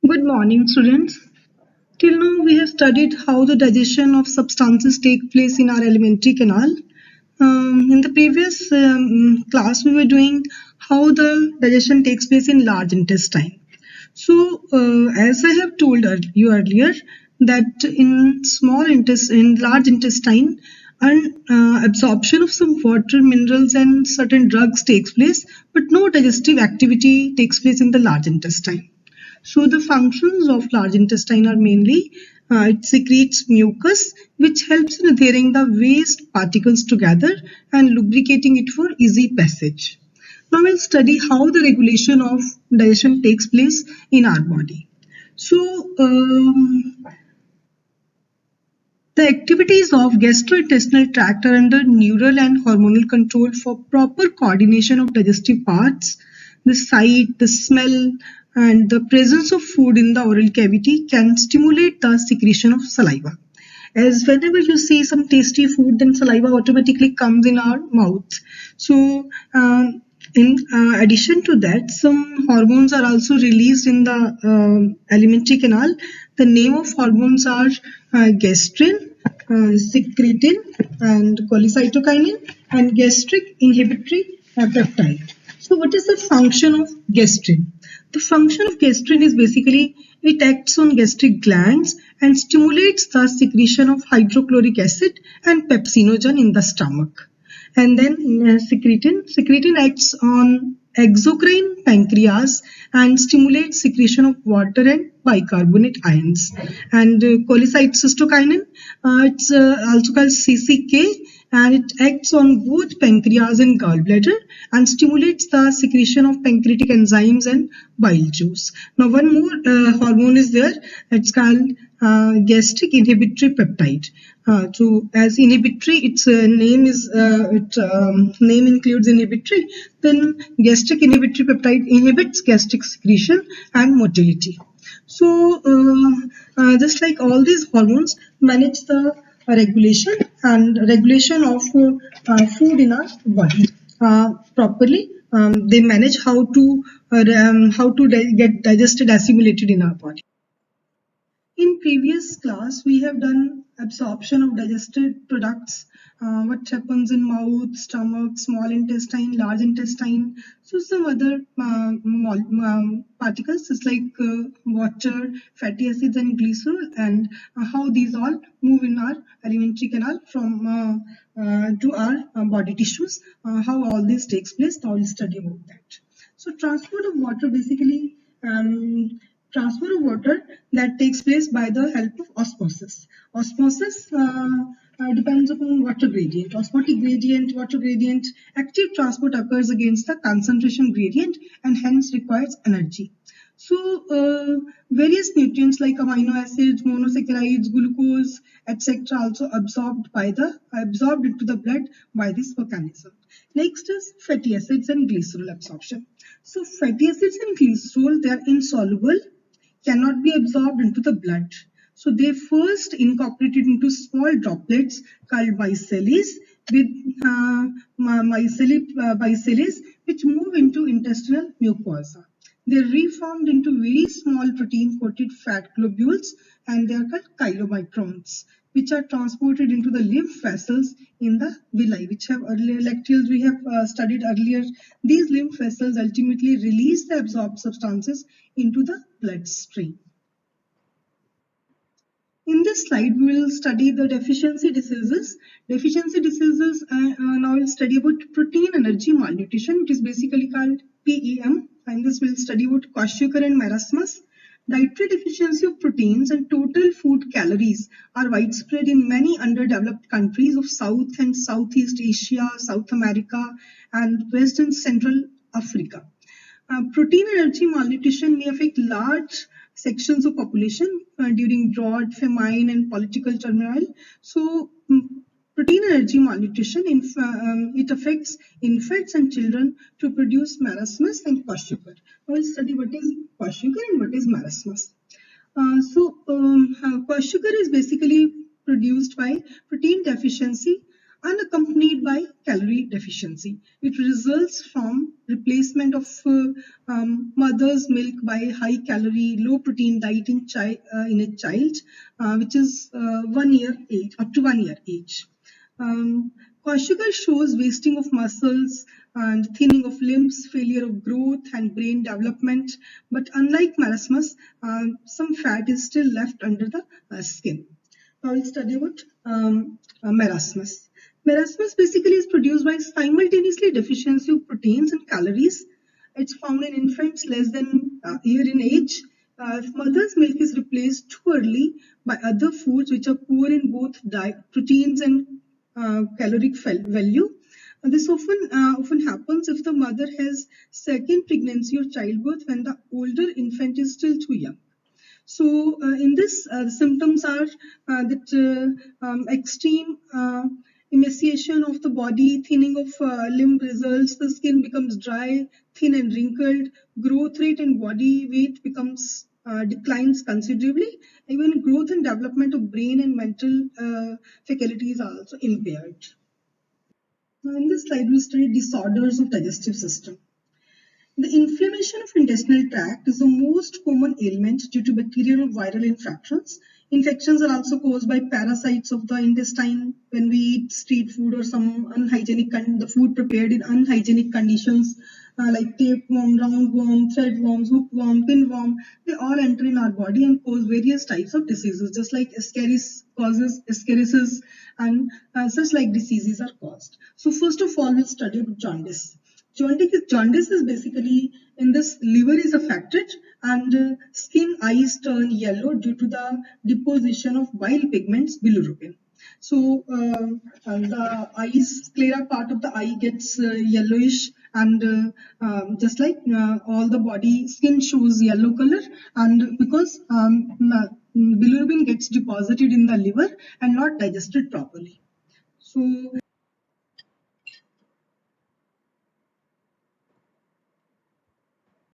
Good morning, students. Till now, we have studied how the digestion of substances take place in our alimentary canal. In the previous class, we were doing how the digestion takes place in large intestine. So, as I have told you earlier, that in large intestine, absorption of some water, minerals, and certain drugs takes place, but no digestive activity takes place in the large intestine. So the functions of large intestine are mainly it secretes mucus, which helps in adhering the waste particles together and lubricating it for easy passage. Now we'll study how the regulation of digestion takes place in our body. So the activities of gastrointestinal tract are under neural and hormonal control for proper coordination of digestive parts. The sight, the smell, and the presence of food in the oral cavity can stimulate the secretion of saliva. As whenever you see some tasty food, then saliva automatically comes in our mouth. So, in addition to that, some hormones are also released in the alimentary canal. The name of hormones are gastrin, secretin, and cholecytokinin, and gastric inhibitory peptide. So, what is the function of gastrin? The function of gastrin is basically it acts on gastric glands and stimulates the secretion of hydrochloric acid and pepsinogen in the stomach. And then secretin acts on exocrine pancreas and stimulates secretion of water and bicarbonate ions. And cholecystokinin, it's also called CCK, and it acts on both pancreas and gallbladder and stimulates the secretion of pancreatic enzymes and bile juice. Now, one more hormone is there. It's called gastric inhibitory peptide. So, as inhibitory, its name includes inhibitory. Then, gastric inhibitory peptide inhibits gastric secretion and motility. So, just like all these hormones manage the regulation of food in our body properly. They manage how to get digested, assimilated in our body. In previous class, we have done absorption of digested products, what happens in mouth, stomach, small intestine, large intestine. So some other particles, just like water, fatty acids, and glycerol, and how these all move in our alimentary canal from to our body tissues. How all this takes place. Now we'll study about that. So transport of water basically. Transfer of water that takes place by the help of osmosis. Osmosis depends upon water gradient. Osmotic gradient, water gradient, active transport occurs against the concentration gradient and hence requires energy. So, various nutrients like amino acids, monosaccharides, glucose, etc., also absorbed into the blood by this mechanism. Next is fatty acids and glycerol absorption. So, fatty acids and glycerol, they are insoluble, cannot be absorbed into the blood. So they first incorporated into small droplets called micelles with micelles which move into intestinal mucosa. They are reformed into very small protein-coated fat globules and they are called chylomicrons, which are transported into the lymph vessels in the villi, which have earlier lectures we have studied earlier. These lymph vessels ultimately release the absorbed substances into the bloodstream. In this slide, we will study the deficiency diseases. Deficiency diseases, now we'll study about protein energy malnutrition. It is basically called PEM. And this will study about Kwashiorkor and marasmus. Dietary deficiency of proteins and total food calories are widespread in many underdeveloped countries of South and Southeast Asia, South America, and West and Central Africa. Protein energy malnutrition may affect large sections of population during drought, famine, and political turmoil. So, protein energy malnutrition it affects infants and children to produce marasmus and kwashiorkor. We'll study what is kwashiorkor and what is marasmus. Kwashiorkor is basically produced by protein deficiency unaccompanied by calorie deficiency. It results from replacement of mother's milk by high calorie, low protein diet in a child, which is 1 year age, up to 1 year age. Um, Conjugal shows wasting of muscles and thinning of limbs, failure of growth and brain development. But unlike marasmus, some fat is still left under the skin. Now we'll study about marasmus. Marasmus basically is produced by simultaneously deficiency of proteins and calories. It's found in infants less than a year in age. If mother's milk is replaced too early by other foods which are poor in both proteins and caloric value, this often happens if the mother has second pregnancy or childbirth when the older infant is still too young. So, in this, the symptoms are that extreme emaciation of the body, thinning of limb results, the skin becomes dry, thin and wrinkled, growth rate and body weight becomes declines considerably. Even growth and development of brain and mental faculties are also impaired. Now, in this slide, we study disorders of digestive system. The inflammation of intestinal tract is the most common ailment due to bacterial or viral infections. Infections are also caused by parasites of the intestine when we eat street food or some unhygienic the food prepared in unhygienic conditions, like tapeworm, roundworm, threadworms, hookworm, pinworm. They all enter in our body and cause various types of diseases, just like Ascaris causes ascariasis, and such like diseases are caused. So first of all, we'll study about jaundice. Jaundice is basically in this liver is affected and skin eyes turn yellow due to the deposition of bile pigments bilirubin. So the eyes, sclera part of the eye gets yellowish, and just like all the body, skin shows yellow color, and because bilirubin gets deposited in the liver and not digested properly. So